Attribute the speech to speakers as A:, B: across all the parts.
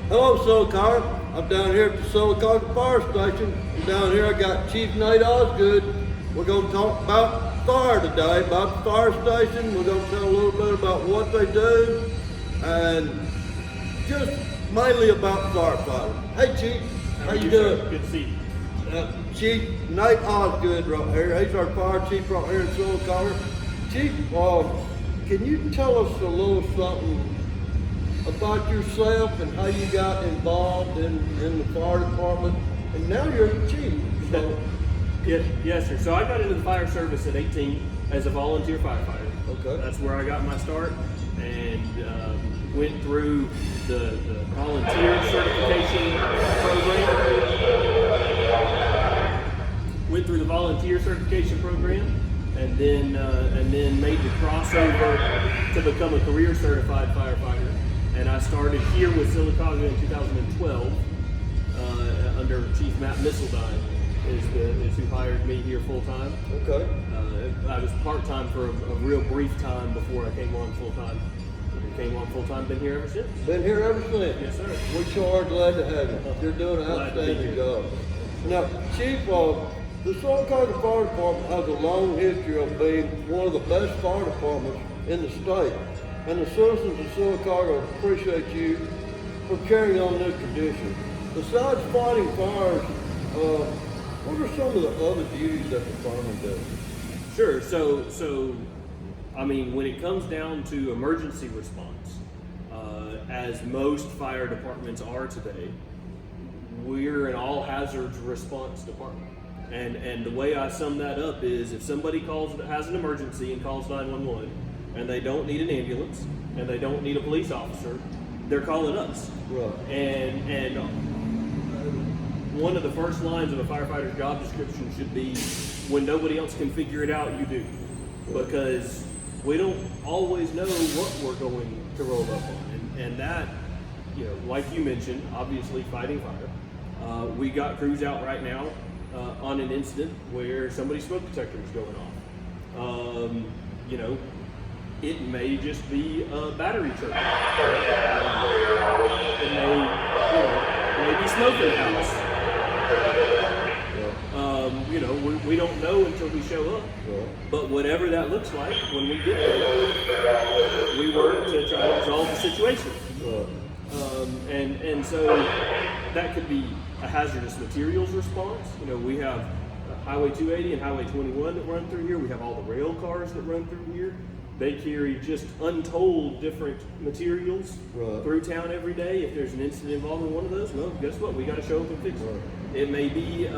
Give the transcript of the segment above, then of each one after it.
A: Hello, Sylacauga. I'm down here at the Sylacauga Fire Station. And down here I got Chief Nate Osgood. We're going to talk about fire today, about the fire station. We're going to tell a little bit about what they do and just mainly about firefighters. Hey, Chief. How you doing?
B: Good to see you.
A: Chief Nate Osgood right here. He's our fire chief right here in Sylacauga. Chief, can you tell us a little something about yourself and how you got involved in the fire department? And now you're the chief. So.
B: Yes, sir. So I got into the fire service at 18 as a volunteer firefighter.
A: Okay.
B: That's where I got my start, and went through the volunteer certification program. And then made the crossover to become a career certified firefighter. And I started here with Sylacauga in 2012 under Chief Matt Misseldine is who hired me here full time.
A: Okay.
B: I was part time for a real brief time before I came on full time. Been here ever since.
A: Been here ever since?
B: Yes, sir.
A: We sure are glad to have you. You're doing an outstanding job. Now, Chief, the Sylacauga Fire Department has a long history of being one of the best fire departments in the state. And the citizens of Sylacauga appreciate you for carrying on this tradition. Besides fighting fires, what are some of the other duties that the firemen do?
B: Sure. So, I mean, when it comes down to emergency response, as most fire departments are today, we're an all hazards response department. And the way I sum that up is if somebody has an emergency and calls 911 and they don't need an ambulance and they don't need a police officer, they're calling us.
A: Right.
B: And one of the first lines of a firefighter's job description should be, when nobody else can figure it out, you do. Because we don't always know what we're going to roll up on. And that, like you mentioned, obviously fighting fire. We got crews out right now on an incident where somebody's smoke detector was going off. It may just be a battery church. It may be smoke in the house. We don't know until we show up. But whatever that looks like, when we get there, we work to try to resolve the situation. And so that could be a hazardous materials response. We have Highway 280 and Highway 21 that run through here. We have all the rail cars that run through here. They carry just untold different materials through town every day. If there's an incident involving one of those, well, guess what? We got to show up and fix it. It may be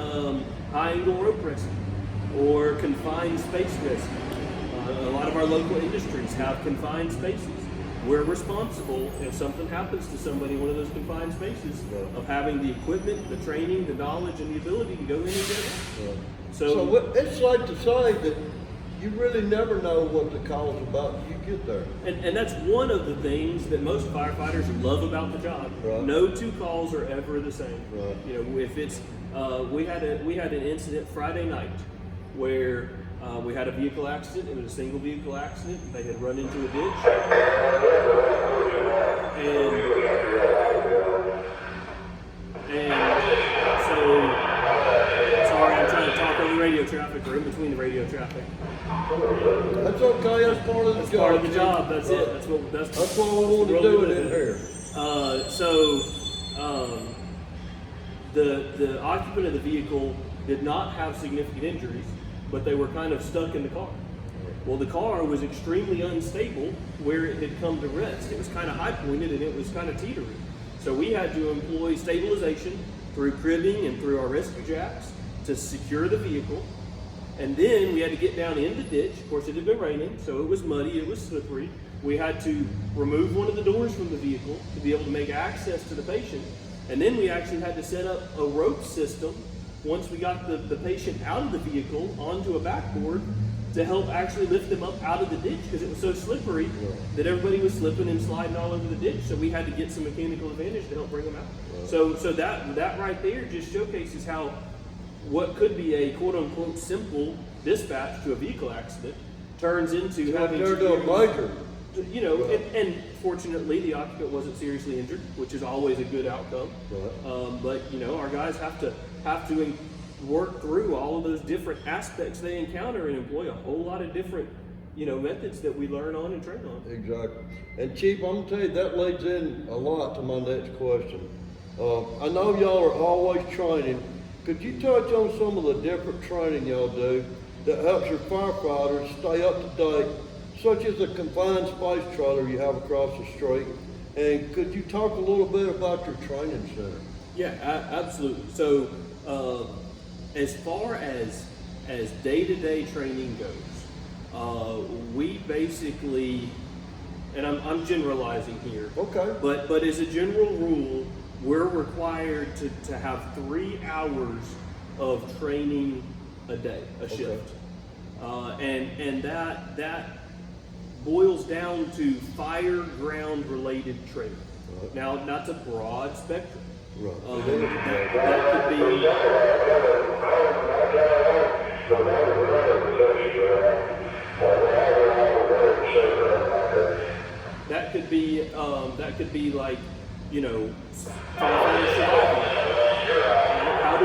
B: high angle rope rescue or confined space rescue. A lot of our local industries have confined spaces. We're responsible if something happens to somebody in one of those confined spaces of having the equipment, the training, the knowledge, and the ability to go in and get it.
A: So it's like to say that you really never know what the call is about when you get there.
B: And that's one of the things that most firefighters love about the job.
A: Right.
B: No two calls are ever the same.
A: Right.
B: If it's we had an incident Friday night where we had a vehicle accident. It was a single vehicle accident. They had run into a ditch. And so, sorry, I'm trying to talk over radio traffic or in between the radio traffic.
A: That's okay. That's part of the job.
B: Part of the job. That's it. That's what
A: we want to do it in here.
B: The occupant of the vehicle did not have significant injuries, but they were kind of stuck in the car. Well, the car was extremely unstable where it had come to rest. It was kind of high pointed and it was kind of teetering. So we had to employ stabilization through cribbing and through our rescue jacks to secure the vehicle. And then we had to get down in the ditch. Of course, it had been raining, so it was muddy, it was slippery. We had to remove one of the doors from the vehicle to be able to make access to the patient. And then we actually had to set up a rope system once we got the patient out of the vehicle onto a backboard to help actually lift them up out of the ditch because it was so slippery that everybody was slipping and sliding all over the ditch. So we had to get some mechanical advantage to help bring them out. So that right there just showcases how what could be a quote-unquote simple dispatch to a vehicle accident turns into having
A: to a major
B: You know, and fortunately, the occupant wasn't seriously injured, which is always a good outcome.
A: Right.
B: But you know, our guys have to work through all of those different aspects they encounter and employ a whole lot of different, you know, methods that we learn on and train on.
A: Exactly. And Chief, I'm gonna tell you, that leads in a lot to my next question. I know y'all are always training. Could you touch on some of the different training y'all do that helps your firefighters stay up to date, such as the confined space trailer you have across the street? And could you talk a little bit about your training center?
B: Yeah, absolutely. So, as far as day-to-day training goes, we basically, and I'm generalizing here.
A: Okay.
B: But as a general rule, we're required to have 3 hours of training a day, a shift. And that boils down to fire ground related training.
A: Right.
B: Now, that's a broad spectrum.
A: Right. That could be like, you know, firefighter survival. How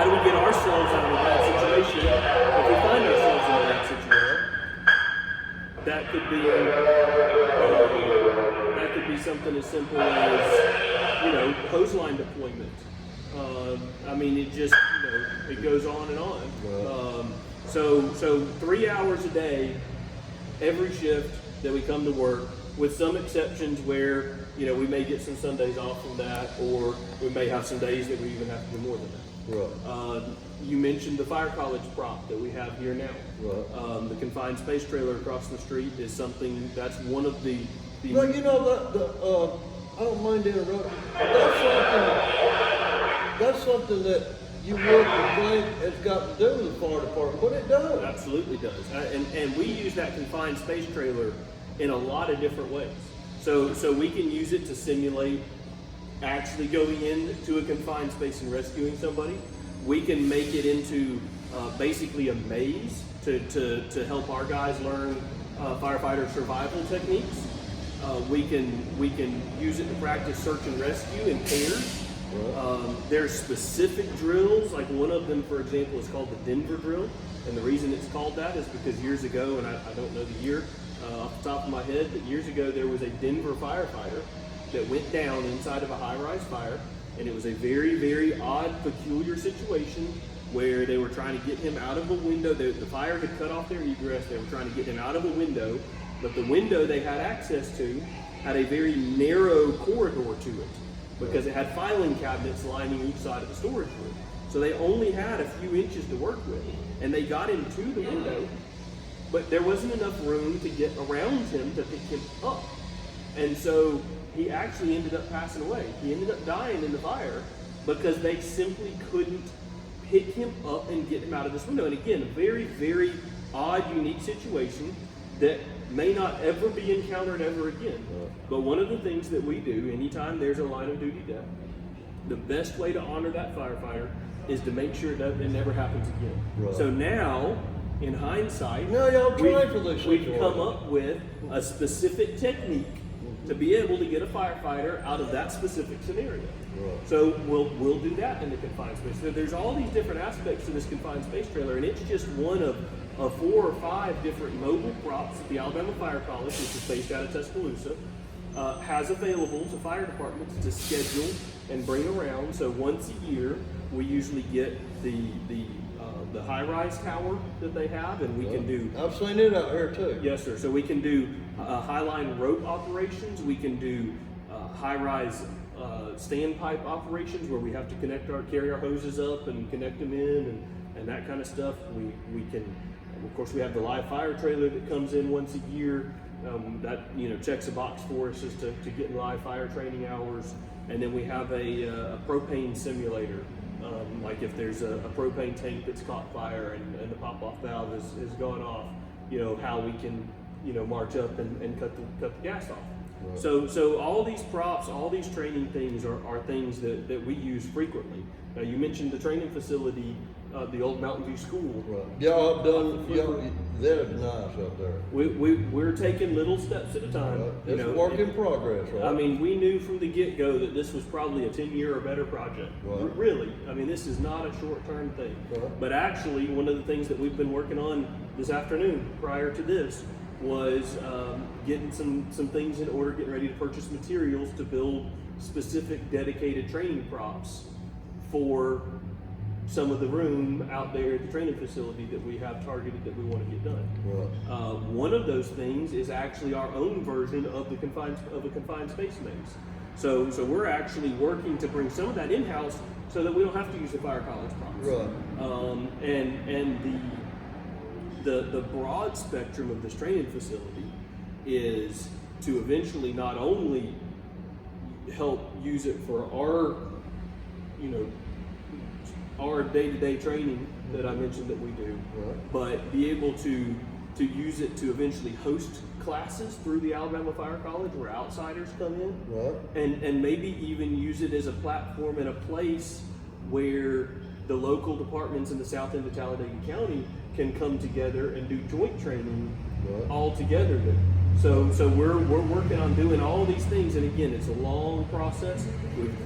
A: do we get ourselves out of a bad situation if we find ourselves in a bad situation? That could be something as simple as, you know, hose line deployment. I mean, it just, you know, it goes on and on. Right.
B: So 3 hours a day, every shift that we come to work, with some exceptions where, you know, we may get some Sundays off from that, or we may have some days that we even have to do more than that.
A: Right.
B: You mentioned the fire college prop that we have here now.
A: Right.
B: The confined space trailer across the street is something that's one of the.
A: No, you know, I don't mind interrupting. That's something that you wouldn't think has got to do with the fire department, but it does.
B: It absolutely does. And we use that confined space trailer in a lot of different ways. So we can use it to simulate actually going into a confined space and rescuing somebody. We can make it into basically a maze to help our guys learn firefighter survival techniques. We can use it to practice search and rescue in pairs. There's specific drills, like one of them, for example, is called the Denver drill. And the reason it's called that is because years ago, and I don't know the year off the top of my head, but years ago there was a Denver firefighter that went down inside of a high-rise fire, and it was a very, very odd, peculiar situation where they were trying to get him out of a window. The fire had cut off their egress. They were trying to get him out of a window, but the window they had access to had a very narrow corridor to it because it had filing cabinets lining each side of the storage room. So they only had a few inches to work with, and they got him to the window, but there wasn't enough room to get around him to pick him up. And so he actually ended up passing away. He ended up dying in the fire because they simply couldn't pick him up and get him out of this window. And again, a very, very odd, unique situation that may not ever be encountered ever again. But one of the things that we do anytime there's a line of duty death, the best way to honor that firefighter is to make sure that it never happens again.
A: Right.
B: So now, in hindsight, we've come up with a specific technique to be able to get a firefighter out of that specific scenario.
A: Right.
B: So we'll do that in the confined space. So there's all these different aspects to this confined space trailer, and it's just one of 4 or 5 different mobile props that the Alabama Fire College, which is based out of Tuscaloosa, has available to fire departments to schedule and bring around. So once a year, we usually get the high-rise tower that they have, and we can do.
A: I've seen it out here too.
B: Yes, sir. So we can do high-line rope operations. We can do high-rise standpipe operations where we have to carry our hoses up and connect them in, and that kind of stuff. We can, of course, we have the live fire trailer that comes in once a year. That checks a box for us as to get in live fire training hours, and then we have a propane simulator. Like if there's a propane tank that's caught fire and the pop-off valve is gone off, how we can, march up and cut the gas off. Right. So all these props, all these training things are things that we use frequently. Now you mentioned the training facility the old Mountain View School.
A: Right. Y'all have done, that is nice up there.
B: We're taking little steps at a time.
A: Right. It's a work in progress, right?
B: I mean, we knew from the get-go that this was probably a 10-year or better project.
A: Right.
B: Really. I mean, this is not a short-term thing.
A: Right.
B: But actually, one of the things that we've been working on this afternoon prior to this was getting some things in order, getting ready to purchase materials to build specific dedicated training props for some of the room out there at the training facility that we have targeted that we want to get done.
A: Right.
B: One of those things is actually our own version of the confined space maze. So we're actually working to bring some of that in-house so that we don't have to use the fire college props.
A: Right.
B: And the broad spectrum of this training facility is to eventually not only help use it for our, our day-to-day training that I mentioned that we do,
A: Right.
B: but be able to use it to eventually host classes through the Alabama Fire College where outsiders come in,
A: Right.
B: and maybe even use it as a platform and a place where the local departments in the south end of Talladega County can come together and do joint training
A: Right.
B: all together there. So we're working on doing all these things, and again, it's a long process.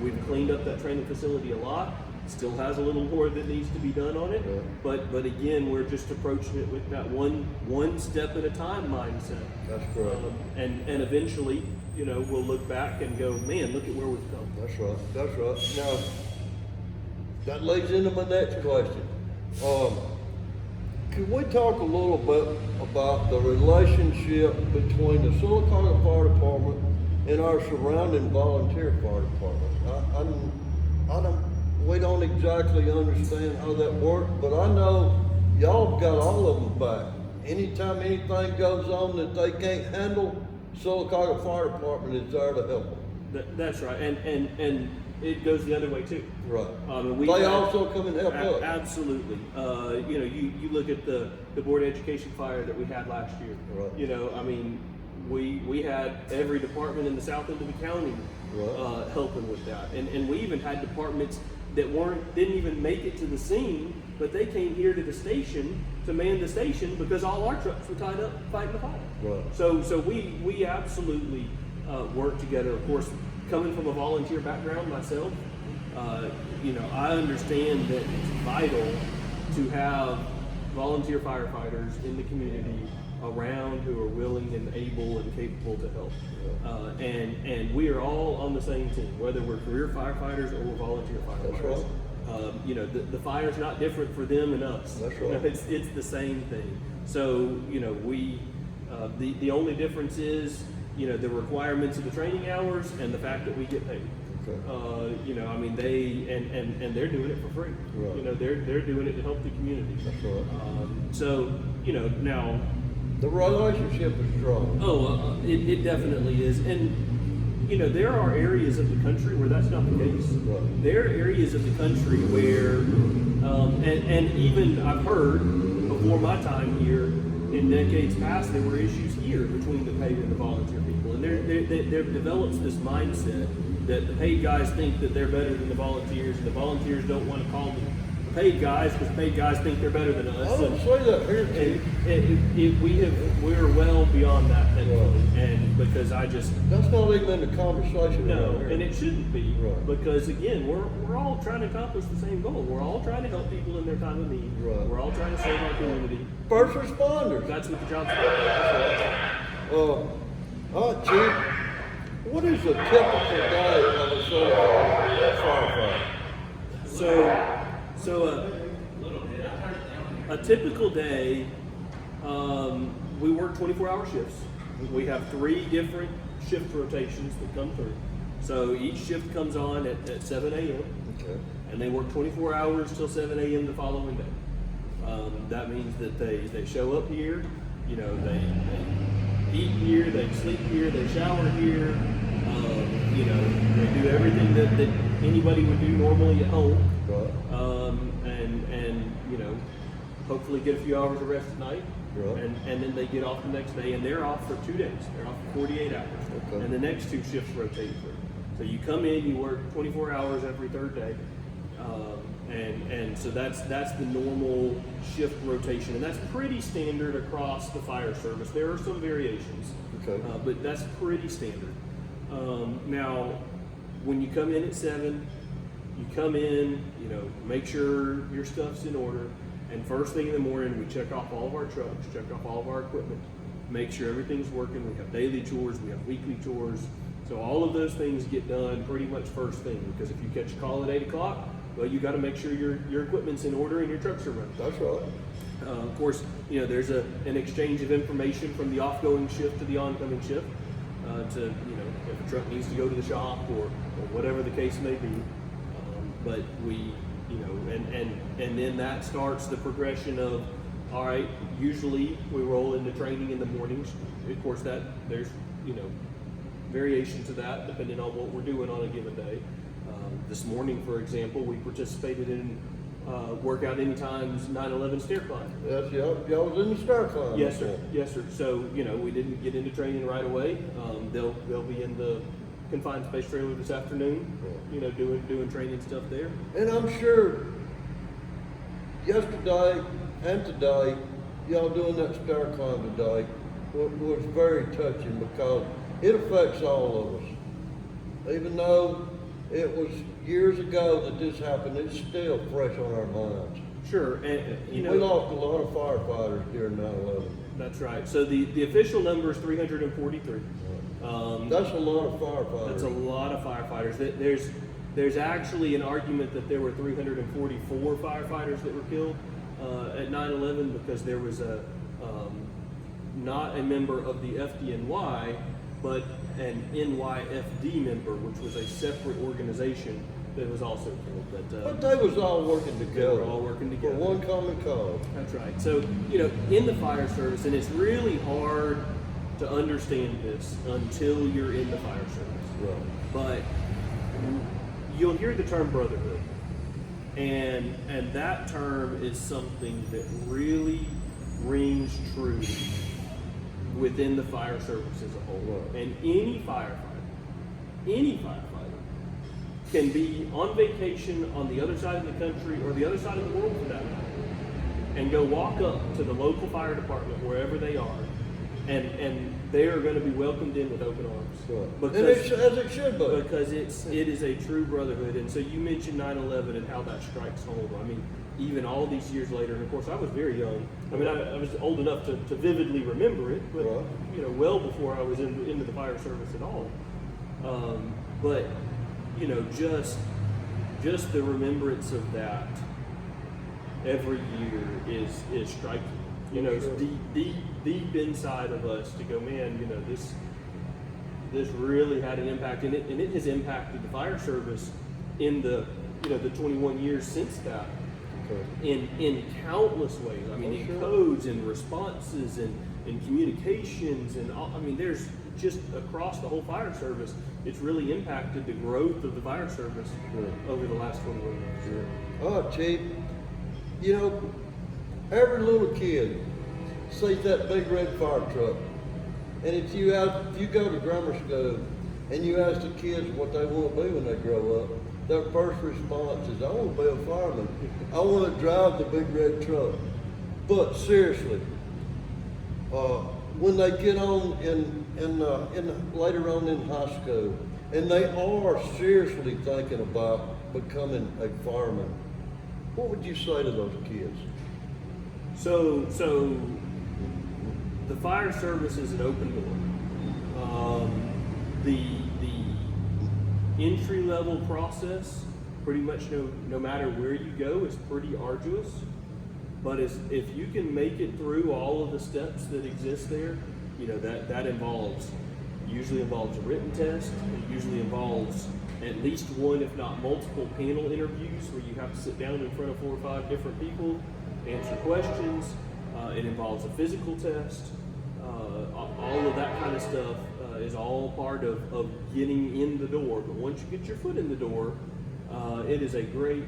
B: We've cleaned up that training facility a lot. Still has a little more that needs to be done on it,
A: Yeah.
B: but again, we're just approaching it with that one step at a time mindset.
A: That's correct.
B: And eventually, we'll look back and go, man, look at where we've come.
A: That's right. That's right. Now, that leads into my next question. Could we talk a little bit about the relationship between the Sylacauga Fire Department and our surrounding volunteer fire departments? We don't exactly understand how that works, but I know y'all got all of them back. Anytime anything goes on that they can't handle, Sylacauga Fire Department is there to help them.
B: That's right, and it goes the other way too.
A: Right.
B: They
A: also come and help us.
B: Absolutely. You look at the Board of Education fire that we had last year.
A: Right.
B: We had every department in the south end of the county
A: Right.
B: helping with that, and we even had departments that didn't even make it to the scene, but they came here to the station to man the station because all our trucks were tied up fighting the fire.
A: Right.
B: So we absolutely work together. Of course, coming from a volunteer background myself, I understand that it's vital to have volunteer firefighters in the community around who are willing and able and capable to help. And we are all on the same team, whether we're career firefighters or we're volunteer firefighters.
A: That's right.
B: The fire's not different for them and us.
A: That's right.
B: It's the same thing. So, we the only difference is, the requirements of the training hours and the fact that we get paid.
A: Okay.
B: They and they're doing it for free.
A: Right.
B: They're doing it to help the community.
A: That's right.
B: Now
A: The relationship is strong.
B: It definitely is, and there are areas of the country where that's not the case.
A: Right.
B: There are areas of the country where, and even I've heard before my time here, in decades past, there were issues here between the paid and the volunteer people, and there develops this mindset that the paid guys think that they're better than the volunteers, and the volunteers don't want to call them paid guys because paid guys think they're better than us.
A: I don't say that here, Chief.
B: We're well beyond that, thankfully, and because
A: That's not even in the conversation.
B: no,
A: around here.
B: and it shouldn't be,
A: Right.
B: because again, we're all trying to accomplish the same goal. We're all trying to help people in their time of need.
A: Right.
B: We're all trying to save our community.
A: First responders.
B: That's what the job's about.
A: All right, Chief. What is a typical day of a Sylacauga firefighter?
B: So a typical day, we work 24-hour shifts. We have 3 different shift rotations that come through. So each shift comes on at 7 a.m.
A: Okay.
B: and they work 24 hours till 7 a.m. the following day. That means that they show up here, they eat here, they sleep here, they shower here, they do everything that anybody would do normally at home.
A: Right.
B: And hopefully get a few hours of rest at night.
A: Right.
B: And then they get off the next day, and they're off for 2 days. They're off for 48 hours.
A: Okay.
B: And the next 2 shifts rotate through. So you come in, you work 24 hours every 3rd day, And so that's the normal shift rotation, and that's pretty standard across the fire service. There are some variations,
A: Okay.
B: but that's pretty standard. Now, when you come in at 7, you come in, make sure your stuff's in order, and first thing in the morning we check off all of our trucks, check off all of our equipment, make sure everything's working. We have daily chores, we have weekly chores, so all of those things get done pretty much first thing, because if you catch a call at 8 o'clock, well, you got to make sure your equipment's in order and your trucks are running.
A: That's right.
B: Of course, there's an exchange of information from the offgoing shift to the oncoming shift to, if a truck needs to go to the shop or whatever the case may be. But we, and then that starts the progression of, all right, usually we roll into training in the mornings. Of course, there's, variation to that depending on what we're doing on a given day. This morning, for example, we participated in workout anytime's 9/11 stair climb.
A: Yes, y'all was in the stair climb.
B: Yes, sir. Yes, sir. So we didn't get into training right away. They'll be in the confined space trailer this afternoon. Doing training stuff there.
A: And I'm sure yesterday and today, y'all doing that stair climb today was very touching, because it affects all of us. Even though it was years ago that this happened, it's still fresh on our minds.
B: Sure, and
A: We lost a lot of firefighters during 9/11.
B: That's right. So the official number is 343.
A: That's a lot of firefighters.
B: That's a lot of firefighters. There's actually an argument that there were 344 firefighters that were killed at 9/11, because there was not a member of the FDNY, but an NYFD member, which was a separate organization that was also killed.
A: But they was all working together.
B: They were all working together
A: For one common cause.
B: That's right. So, in the fire service, and it's really hard to understand this until you're in the fire service.
A: Right.
B: But you'll hear the term brotherhood. And that term is something that really rings true within the fire service as a whole.
A: Right.
B: And any firefighter can be on vacation on the other side of the country or the other side of the world for that matter, and go walk up to the local fire department wherever they are, and they are going to be welcomed in with open arms.
A: Right.
B: Because,
A: and as it should be.
B: because it is a true brotherhood. And so you mentioned 9/11 and how that strikes home. I mean, even all these years later, and of course I was very young. I mean, I was old enough to vividly remember it, but
A: Right.
B: well before I was into the fire service at all. But just the remembrance of that every year is striking. It's deep inside of us to go, man. This really had an impact, and it has impacted the fire service in the 21 years since that.
A: Okay.
B: In countless ways. I mean, in codes and responses and in communications and all, I mean, there's just across the whole fire service, it's really impacted the growth of the fire service over the last 21 years.
A: Oh, Chief, every little kid sees that big red fire truck, and if you go to grammar school and you ask the kids what they want to be when they grow up, their first response is, I want to be a fireman. I want to drive the big red truck. But seriously, when they get on later on in high school, and they are seriously thinking about becoming a fireman, what would you say to those kids?
B: So the fire service is an open door. The entry level process, pretty much no matter where you go, is pretty arduous. But if you can make it through all of the steps that exist there, that usually involves a written test. It usually involves at least one, if not multiple, panel interviews where you have to sit down in front of 4 or 5 different people, answer questions. It involves a physical test. All of that kind of stuff is all part of getting in the door. But once you get your foot in the door, it is a great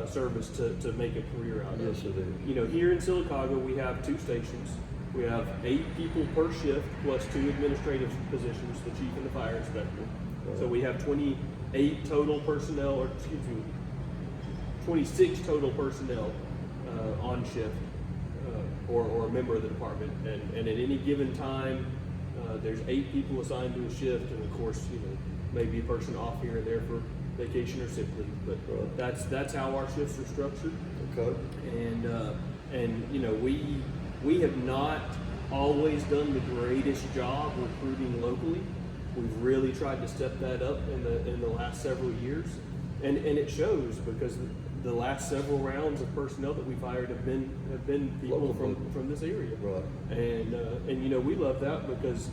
B: service to make a career out of.
A: Yes, it is.
B: Here in Sylacauga, we have 2 stations. We have 8 people per shift plus 2 administrative positions, the chief and the fire inspector. So we have 28 total personnel, or excuse me, 26 total personnel on shift, or a member of the department. And at any given time, there's 8 people assigned to a shift, and of course, maybe a person off here and there for vacation or sick leave. But that's how our shifts are structured.
A: Okay.
B: And we have not always done the greatest job recruiting locally. We've really tried to step that up in the last several years, and it shows, because the last several rounds of personnel that we've hired have been people from this area.
A: Right.
B: And we love that, because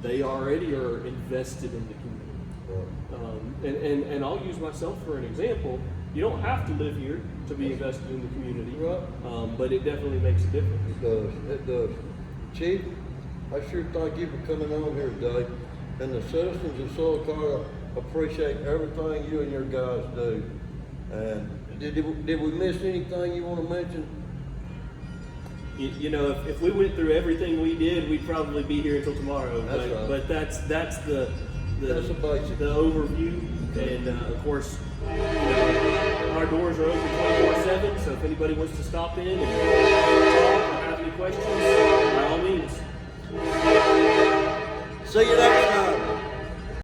B: they already are invested in the community.
A: Right.
B: And I'll use myself for an example. You don't have to live here to be invested in the community,
A: right.
B: But it definitely makes a difference.
A: It does. It does. Chief, I sure thank you for coming on here today. And the citizens of Sylacauga appreciate everything you and your guys do. And did we miss anything you want to mention?
B: If we went through everything we did, we'd probably be here until tomorrow.
A: That's right.
B: But that's the
A: basic.
B: The overview. And of course, our doors are open 24/7. So if anybody wants to stop in and talk or have any questions, by all means.
A: See you later.